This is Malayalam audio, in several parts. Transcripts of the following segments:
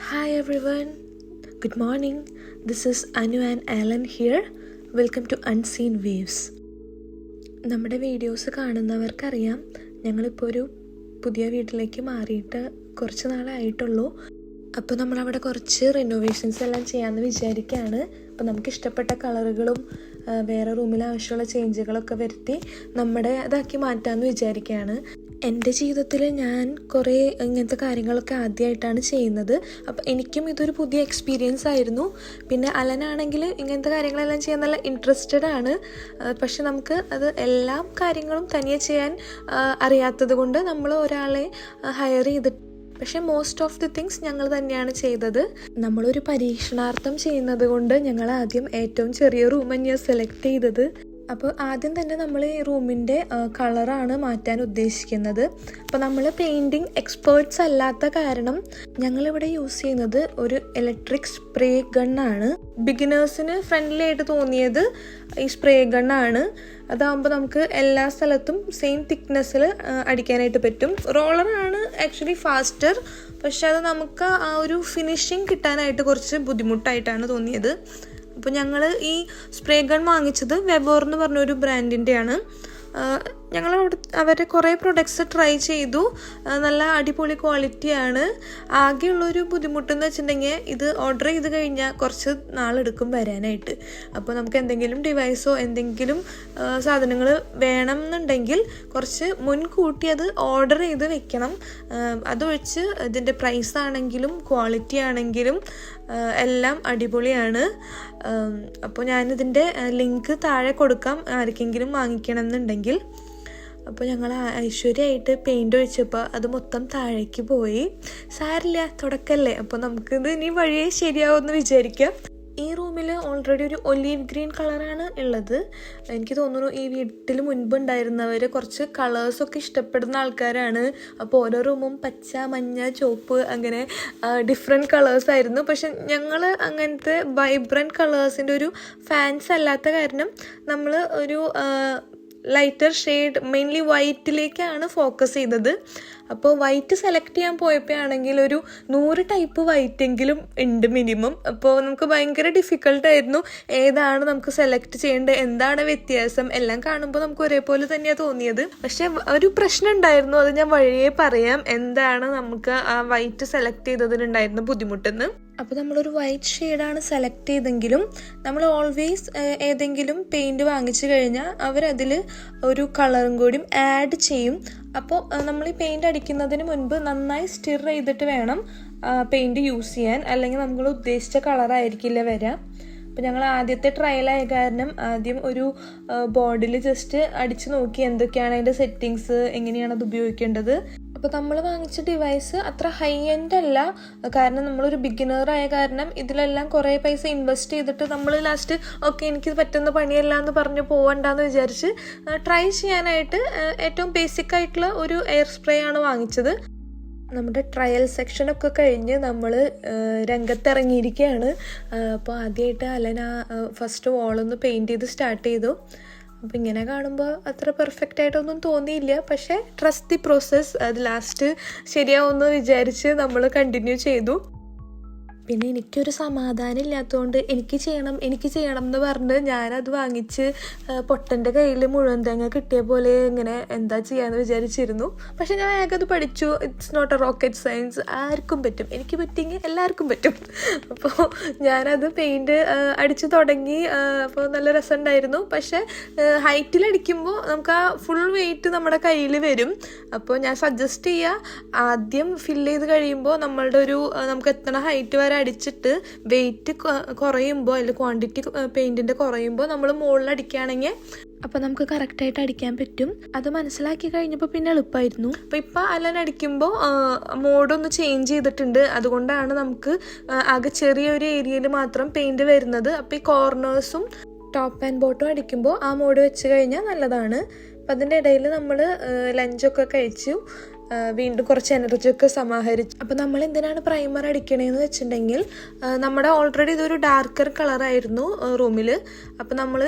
Hi everyone, good morning. This is Anu and Alan here. Welcome to Unseen Waves. നമ്മുടെ വീഡിയോസ് കാണുന്നവർക്കറിയാം ഞങ്ങളിപ്പോൾ ഒരു പുതിയ വീട്ടിലേക്ക് മാറിയിട്ട് കുറച്ച് നാളായിട്ടുള്ളൂ. അപ്പോൾ നമ്മളവിടെ കുറച്ച് റിനോവേഷൻസ് എല്ലാം ചെയ്യാമെന്ന് വിചാരിക്കുകയാണ്. അപ്പോൾ നമുക്ക് ഇഷ്ടപ്പെട്ട കളറുകളും വേറെ റൂമിൽ ആവശ്യമുള്ള ചേഞ്ചുകളൊക്കെ വരുത്തി നമ്മുടെ ഇതാക്കി മാറ്റാമെന്ന് വിചാരിക്കുകയാണ്. എൻ്റെ ജീവിതത്തിൽ ഞാൻ കുറേ ഇങ്ങനത്തെ കാര്യങ്ങളൊക്കെ ആദ്യമായിട്ടാണ് ചെയ്യുന്നത്. അപ്പോൾ എനിക്കും ഇതൊരു പുതിയ എക്സ്പീരിയൻസ് ആയിരുന്നു. പിന്നെ അലനാണെങ്കിൽ ഇങ്ങനത്തെ കാര്യങ്ങളെല്ലാം ചെയ്യാൻ നല്ല ഇൻട്രസ്റ്റഡ് ആണ്. പക്ഷെ നമുക്ക് അത് എല്ലാ കാര്യങ്ങളും തനിയെ ചെയ്യാൻ അറിയാത്തത് കൊണ്ട് നമ്മൾ ഒരാളെ ഹയർ ചെയ്തിട്ട്, പക്ഷേ മോസ്റ്റ് ഓഫ് ദി തിങ്സ് ഞങ്ങൾ തന്നെയാണ് ചെയ്തത്. നമ്മളൊരു പരീക്ഷണാർത്ഥം ചെയ്യുന്നത് കൊണ്ട് ഞങ്ങൾ ആദ്യം ഏറ്റവും ചെറിയ റൂം തന്നെയാണ് സെലക്ട് ചെയ്തത്. അപ്പോൾ ആദ്യം തന്നെ നമ്മൾ ഈ റൂമിൻ്റെ കളറാണ് മാറ്റാൻ ഉദ്ദേശിക്കുന്നത്. അപ്പോൾ നമ്മൾ പെയിൻറ്റിങ് എക്സ്പേർട്സ് അല്ലാത്ത കാരണം ഞങ്ങളിവിടെ യൂസ് ചെയ്യുന്നത് ഒരു ഇലക്ട്രിക് സ്പ്രേ ഗണ്ണാണ്. ബിഗിനേഴ്സിന് ഫ്രണ്ട്ലി ആയിട്ട് തോന്നിയത് ഈ സ്പ്രേ ഗണ്ണാണ്. അതാകുമ്പോൾ നമുക്ക് എല്ലാ സ്ഥലത്തും സെയിം തിക്നെസ്സിൽ അടിക്കാനായിട്ട് പറ്റും. റോളറാണ് ആക്ച്വലി ഫാസ്റ്റർ, പക്ഷെ അത് നമുക്ക് ആ ഒരു ഫിനിഷിങ് കിട്ടാനായിട്ട് കുറച്ച് ബുദ്ധിമുട്ടായിട്ടാണ് തോന്നിയത്. അപ്പോൾ ഞങ്ങൾ ഈ സ്പ്രേ ഗൺ വാങ്ങിച്ചത് വെബോർ എന്ന് പറഞ്ഞൊരു ബ്രാൻഡിൻ്റെയാണ്. ഞങ്ങൾ അവരുടെ കുറേ പ്രൊഡക്ട്സ് ട്രൈ ചെയ്തു. നല്ല അടിപൊളി ക്വാളിറ്റിയാണ്. ആകെയുള്ളൊരു ബുദ്ധിമുട്ടെന്ന് വെച്ചിട്ടുണ്ടെങ്കിൽ ഇത് ഓർഡർ ചെയ്ത് കഴിഞ്ഞാൽ കുറച്ച് നാളെടുക്കും വരാനായിട്ട്. അപ്പോൾ നമുക്ക് എന്തെങ്കിലും ഡിവൈസോ എന്തെങ്കിലും സാധനങ്ങൾ വേണം എന്നുണ്ടെങ്കിൽ കുറച്ച് മുൻകൂട്ടി അത് ഓർഡർ ചെയ്ത് വെക്കണം. അതൊഴിച്ച് ഇതിൻ്റെ പ്രൈസ് ആണെങ്കിലും ക്വാളിറ്റി ആണെങ്കിലും എല്ലാം അടിപൊളിയാണ്. അപ്പോൾ ഞാനിതിൻ്റെ ലിങ്ക് താഴെ കൊടുക്കാം ആർക്കെങ്കിലും വാങ്ങിക്കണം എന്നുണ്ടെങ്കിൽ. അപ്പോൾ ഞങ്ങൾ ഐശ്വര്യമായിട്ട് പെയിൻ്റ് ഒഴിച്ചപ്പോൾ അത് മൊത്തം താഴേക്ക് പോയി. സാരില്ല, തുടക്കല്ലേ, അപ്പോൾ നമുക്കിത് ഇനി വഴിയേ ശരിയാവുമെന്ന് വിചാരിക്കാം. ഈ റൂമിൽ ഓൾറെഡി ഒരു ഒലീവ് ഗ്രീൻ കളറാണ് ഉള്ളത്. എനിക്ക് തോന്നുന്നു ഈ വീട്ടിൽ മുൻപ് ഉണ്ടായിരുന്നവർ കുറച്ച് കളേഴ്സൊക്കെ ഇഷ്ടപ്പെടുന്ന ആൾക്കാരാണ്. അപ്പോൾ ഓരോ റൂമും പച്ച, മഞ്ഞ, ചുവപ്പ് അങ്ങനെ ഡിഫറെൻറ്റ് കളേഴ്സായിരുന്നു. പക്ഷെ ഞങ്ങൾ അങ്ങനത്തെ വൈബ്രൻറ്റ് കളേഴ്സിൻ്റെ ഒരു ഫാൻസ് അല്ലാത്ത കാരണം നമ്മൾ ഒരു ലൈറ്റർ ഷെയ്ഡ് മെയിൻലി വൈറ്റിലേക്കാണ് ഫോക്കസ് ചെയ്തത്. അപ്പോൾ വൈറ്റ് സെലക്ട് ചെയ്യാൻ പോയപ്പോഴാണെങ്കിൽ ഒരു 100 ടൈപ്പ് വൈറ്റെങ്കിലും ഉണ്ട് മിനിമം. അപ്പോൾ നമുക്ക് ഭയങ്കര ഡിഫിക്കൽട്ടായിരുന്നു ഏതാണ് നമുക്ക് സെലക്ട് ചെയ്യേണ്ടത്, എന്താണ് വ്യത്യാസം. എല്ലാം കാണുമ്പോൾ നമുക്ക് ഒരേപോലെ തന്നെയാണ് തോന്നിയത്. പക്ഷെ ഒരു പ്രശ്നം ഉണ്ടായിരുന്നു, അത് ഞാൻ വഴിയേ പറയാം എന്താണ് നമുക്ക് ആ വൈറ്റ് സെലക്ട് ചെയ്തതിനുണ്ടായിരുന്ന ബുദ്ധിമുട്ടെന്ന്. അപ്പോൾ നമ്മളൊരു വൈറ്റ് ഷെയ്ഡാണ് സെലക്ട് ചെയ്തെങ്കിലും നമ്മൾ ഓൾവേസ് ഏതെങ്കിലും പെയിൻറ്റ് വാങ്ങിച്ചു കഴിഞ്ഞാൽ അവരതിൽ ഒരു കളറും കൂടിയും ആഡ് ചെയ്യും. അപ്പോൾ നമ്മൾ ഈ പെയിൻറ്റ് അടിക്കുന്നതിന് മുൻപ് നന്നായി സ്റ്റിർ ചെയ്തിട്ട് വേണം പെയിൻറ്റ് യൂസ് ചെയ്യാൻ, അല്ലെങ്കിൽ നമ്മൾ ഉദ്ദേശിച്ച കളറായിരിക്കില്ല വരിക. അപ്പോൾ ഞങ്ങൾ ആദ്യത്തെ ട്രയലായ കാരണം ആദ്യം ഒരു ബോർഡിൽ ജസ്റ്റ് അടിച്ച് നോക്കി എന്തൊക്കെയാണ് അതിൻ്റെ സെറ്റിങ്സ്, എങ്ങനെയാണ് അത് ഉപയോഗിക്കേണ്ടത്. അപ്പോൾ നമ്മൾ വാങ്ങിച്ച ഡിവൈസ് അത്ര ഹൈ എൻഡ് അല്ല, കാരണം നമ്മളൊരു ബിഗിനറായ കാരണം ഇതിലെല്ലാം കുറേ പൈസ ഇൻവെസ്റ്റ് ചെയ്തിട്ട് നമ്മൾ ലാസ്റ്റ് ഓക്കെ എനിക്കിത് പറ്റുന്ന പണിയല്ല എന്ന് പറഞ്ഞ് പോവണ്ടെന്ന് വിചാരിച്ച് ട്രൈ ചെയ്യാനായിട്ട് ഏറ്റവും ബേസിക് ആയിട്ടുള്ള ഒരു എയർ സ്പ്രേ ആണ് വാങ്ങിച്ചത്. നമ്മുടെ ട്രയൽ സെക്ഷനൊക്കെ കഴിഞ്ഞ് നമ്മൾ രംഗത്തിറങ്ങിയിരിക്കുകയാണ്. അപ്പോൾ ആദ്യമായിട്ട് അലന ഫസ്റ്റ് വോളൊന്ന് പെയിൻറ്റ് ചെയ്ത് സ്റ്റാർട്ട് ചെയ്തു. അപ്പോൾ ഇങ്ങനെ കാണുമ്പോൾ അത്ര പെർഫെക്റ്റ് ആയിട്ടൊന്നും തോന്നിയില്ല, പക്ഷേ ട്രസ്റ്റ് ദി പ്രോസസ്സ്, അത് ലാസ്റ്റ് ശരിയാവുമെന്ന് വിചാരിച്ച് നമ്മൾ കണ്ടിന്യൂ ചെയ്തു. പിന്നെ എനിക്കൊരു സമാധാനം ഇല്ലാത്തതുകൊണ്ട് എനിക്ക് ചെയ്യണം എന്ന് പറഞ്ഞ് ഞാനത് വാങ്ങിച്ച് പൊട്ടൻ്റെ കയ്യിൽ മുഴുവൻ തേങ്ങ കിട്ടിയ പോലെ ഇങ്ങനെ എന്താ ചെയ്യാമെന്ന് വിചാരിച്ചിരുന്നു. പക്ഷെ ഞാൻ വേഗം അത് പഠിച്ചു. It's not a rocket science, ആർക്കും പറ്റും, എനിക്ക് പറ്റിയെങ്കിൽ എല്ലാവർക്കും പറ്റും. അപ്പോൾ ഞാനത് പെയിൻറ്റ് അടിച്ച് തുടങ്ങി. അപ്പോൾ നല്ല രസമുണ്ടായിരുന്നു. പക്ഷേ ഹൈറ്റിലടിക്കുമ്പോൾ നമുക്ക് ആ ഫുൾ വെയിറ്റ് നമ്മുടെ കയ്യിൽ വരും. അപ്പോൾ ഞാൻ സജസ്റ്റ് ചെയ്യുക, ആദ്യം ഫില്ല് ചെയ്ത് കഴിയുമ്പോൾ നമ്മളുടെ ഒരു നമുക്ക് എത്തണ ഹൈറ്റ് വരെ അടിച്ചിട്ട് വെയിറ്റ് കുറയുമ്പോൾ അതിൽ ക്വാണ്ടിറ്റി പെയിൻറ്റിൻ്റെ കുറയുമ്പോൾ നമ്മൾ മുകളിൽ അടിക്കുകയാണെങ്കിൽ അപ്പോൾ നമുക്ക് കറക്റ്റായിട്ട് അടിക്കാൻ പറ്റും. അത് മനസ്സിലാക്കി കഴിഞ്ഞപ്പോൾ പിന്നെ എളുപ്പമായിരുന്നു. അപ്പോൾ ഇപ്പോൾ അലൻ അടിക്കുമ്പോൾ മോഡൊന്ന് ചേഞ്ച് ചെയ്തിട്ടുണ്ട്. അതുകൊണ്ടാണ് നമുക്ക് ആകെ ചെറിയൊരു ഏരിയയിൽ മാത്രം പെയിൻറ്റ് വരുന്നത്. അപ്പോൾ ഈ കോർണേഴ്സും ടോപ്പ് ആൻഡ് ബോട്ടും അടിക്കുമ്പോൾ ആ മോഡ് വെച്ച് കഴിഞ്ഞാൽ നല്ലതാണ്. അപ്പം അതിൻ്റെ ഇടയിൽ നമ്മൾ ലഞ്ചൊക്കെ കഴിച്ചു, വീണ്ടും കുറച്ച് എനർജിയൊക്കെ സമാഹരിച്ചു. അപ്പോൾ നമ്മൾ എന്തിനാണ് പ്രൈമർ അടിക്കണേന്ന് വെച്ചിട്ടുണ്ടെങ്കിൽ നമ്മുടെ ഓൾറെഡി ഇതൊരു ഡാർക്കർ കളറായിരുന്നു റൂമിൽ. അപ്പോൾ നമ്മൾ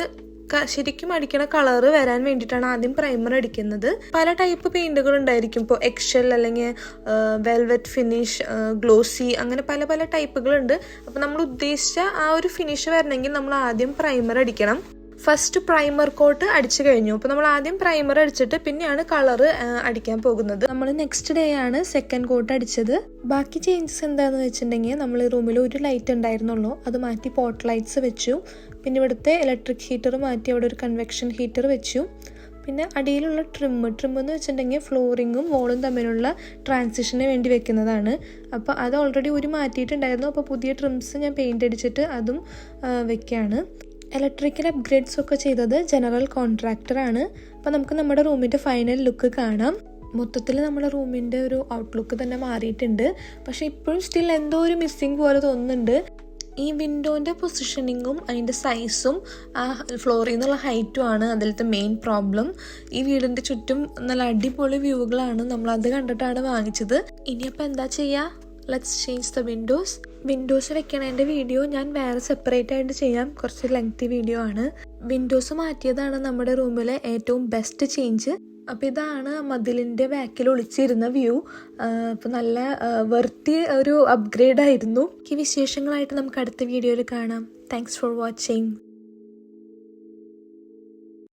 ശരിക്കും അടിക്കണ കളറ് വരാൻ വേണ്ടിയിട്ടാണ് ആദ്യം പ്രൈമർ അടിക്കുന്നത്. പല ടൈപ്പ് പെയിൻറ്റുകൾ ഉണ്ടായിരിക്കും. ഇപ്പോൾ എക്സൽ അല്ലെങ്കിൽ വെൽവെറ്റ് ഫിനിഷ്, ഗ്ലോസി, അങ്ങനെ പല പല ടൈപ്പുകളുണ്ട്. അപ്പോൾ നമ്മൾ ഉദ്ദേശിച്ച ആ ഒരു ഫിനിഷ് വരണമെങ്കിൽ നമ്മൾ ആദ്യം പ്രൈമർ അടിക്കണം. ഫസ്റ്റ് പ്രൈമർ കോട്ട് അടിച്ചു കഴിഞ്ഞു. അപ്പോൾ നമ്മൾ ആദ്യം പ്രൈമർ അടിച്ചിട്ട് പിന്നെയാണ് കളറ് അടിക്കാൻ പോകുന്നത്. നമ്മൾ നെക്സ്റ്റ് ഡേ ആണ് സെക്കൻഡ് കോട്ട് അടിച്ചത്. ബാക്കി ചേഞ്ചസ് എന്താണെന്ന് വെച്ചിട്ടുണ്ടെങ്കിൽ നമ്മൾ ഈ റൂമിൽ ഒരു ലൈറ്റ് ഉണ്ടായിരുന്നുള്ളൂ, അത് മാറ്റി പോട്ട് ലൈറ്റ്സ് വെച്ചു. പിന്നെ ഇവിടുത്തെ ഇലക്ട്രിക് ഹീറ്റർ മാറ്റി അവിടെ ഒരു കൺവെക്ഷൻ ഹീറ്റർ വെച്ചു. പിന്നെ അടിയിലുള്ള ട്രിം എന്ന് വെച്ചിട്ടുണ്ടെങ്കിൽ ഫ്ലോറിങ്ങും വോളും തമ്മിലുള്ള ട്രാൻസിഷന് വേണ്ടി വെക്കുന്നതാണ്. അപ്പോൾ അത് ഓൾറെഡി ഒരു മാറ്റിയിട്ടുണ്ടായിരുന്നു. അപ്പോൾ പുതിയ ട്രിംസ് ഞാൻ പെയിൻ്റ് അടിച്ചിട്ട് അതും വെക്കുകയാണ്. ഇലക്ട്രിക്കൽ അപ്ഗ്രേഡ്സ് ഒക്കെ ചെയ്തത് ജനറൽ കോൺട്രാക്ടറാണ്. അപ്പോൾ നമുക്ക് നമ്മുടെ റൂമിൻ്റെ ഫൈനൽ ലുക്ക് കാണാം. മൊത്തത്തിൽ നമ്മുടെ റൂമിൻ്റെ ഒരു ഔട്ട്ലുക്ക് തന്നെ മാറിയിട്ടുണ്ട്. പക്ഷേ ഇപ്പോഴും സ്റ്റിൽ എന്തോ ഒരു മിസ്സിങ് പോലെ തോന്നുന്നുണ്ട്. ഈ വിൻഡോൻ്റെ പൊസിഷനിങ്ങും അതിൻ്റെ സൈസും ആ ഫ്ലോറിൽ നിന്നുള്ള ഹൈറ്റും ആണ് അതിലത്തെ മെയിൻ പ്രോബ്ലം. ഈ വീടിൻ്റെ ചുറ്റും നല്ല അടിപൊളി വ്യൂകളാണ്, നമ്മളത് കണ്ടിട്ടാണ് വാങ്ങിച്ചത്. ഇനിയപ്പോൾ എന്താ ചെയ്യുക? ലെറ്റ്സ് ചേഞ്ച് ദ വിൻഡോസ് വെക്കണതിൻ്റെ വീഡിയോ ഞാൻ വേറെ സെപ്പറേറ്റ് ആയിട്ട് ചെയ്യാം. കുറച്ച് ലെങ്തി വീഡിയോ ആണ്. വിൻഡോസ് മാറ്റിയതാണ് നമ്മുടെ റൂമിലെ ഏറ്റവും ബെസ്റ്റ് ചേഞ്ച്. അപ്പോൾ ഇതാണ് മതിലിൻ്റെ ബാക്കിൽ ഒളിച്ചിരുന്ന വ്യൂ. അപ്പോൾ നല്ല വെർത്തി ഒരു അപ്ഗ്രേഡ് ആയിരുന്നു. ഈ വിശേഷങ്ങളായിട്ട് നമുക്ക് അടുത്ത വീഡിയോയിൽ കാണാം. Thanks for watching.